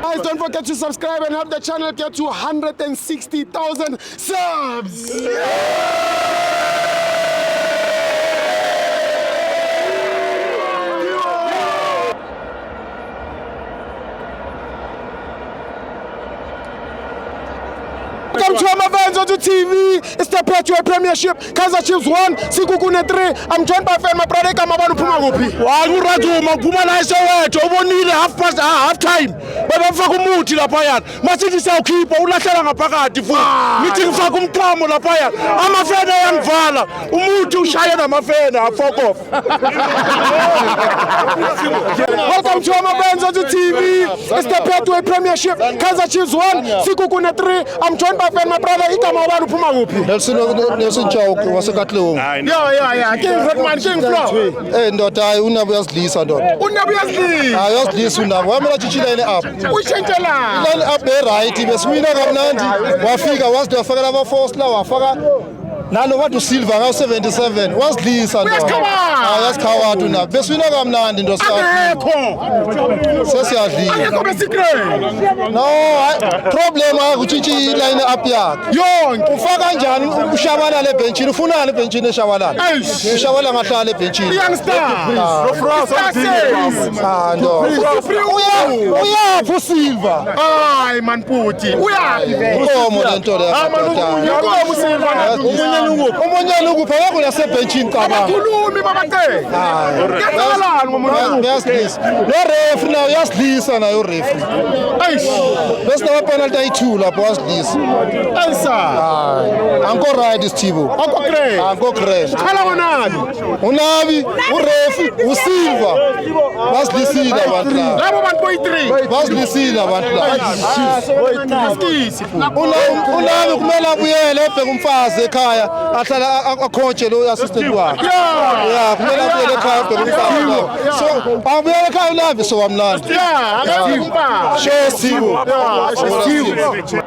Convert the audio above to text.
Guys, don't forget to subscribe and help the channel get to 160,000 subs. Welcome to Amavans on TV. It's the Petro Premiership. Kaizer Chiefs 1, Sikukune 3. I'm joined by Fan Mabrade Kamabanu Pumagupi. Wangurajuma Puma Nice wethu ubonile half time. Babafaka umuthi lapha yana. Masithi sawukhipha ulahlela ngaphakathi futhi. Nithi ngifaka umqamo lapha yana. Amafena yangivala. Umuthi ushaya namafena fuck off. Welcome to Amavans on TV. It's the Petro Premiership. Kaizer Chiefs 1, Sikukune 3. I'm joined by Fan Mabrade Kamabanu Pumagupi. Nelson Chauke wasekatlong. Yeah. King Redman, King Flow. Ndoda hayi unabe uyasidlisa ndoda. Unabe uyasidlisa. Hayi uyasidlisa unabe. Wamela tshitshila line up. Ushentshela. Line up right besiwina kamnandi. Wafika wazide wafaka laba force la wafaka nalo wathi Silva nga77 wasidlisa ndoda. Hayi yasikhawatha unabe. Besiwina kamnandi ndo sesiyadlisa. Akekho besikre. No, problem akutshintshi line up yakhe. Yonke Ufaka kanjani ushabala le benchini ufuna le benchini eshabalala. Ushabala ngahlala le benchini. youngster. Ndo. Uyaphi Silva? Hayi man Puti. Uyaphi? Ukomo lento le. Ukomo Silva. Umunye ukupha yakho lasebenchini cabanga. Abakhulumi babate. Ngiyaqala ngomuntu. Uyasidlisa. Lo referee nayo uyasidlisa nayo referee. Bese la penalty ayi2 lapho wasidlisa. Anko right isithibo. Anko crash. Khala ngonani? Unabi, urefi, uSilva. Basidlisile abantu la. Labo bantu boyi3. Basidlisile abantu la. Unabi kumele abuyele ebheke umfazi ekhaya ahlala akhonje lo assistant wakhe. Yeah, kumele abuyele ekhaya ebheke umfazi. So, abuyele ekhaya unabi so wamnandi. Yeah, akathimba. Show Silva. Yeah,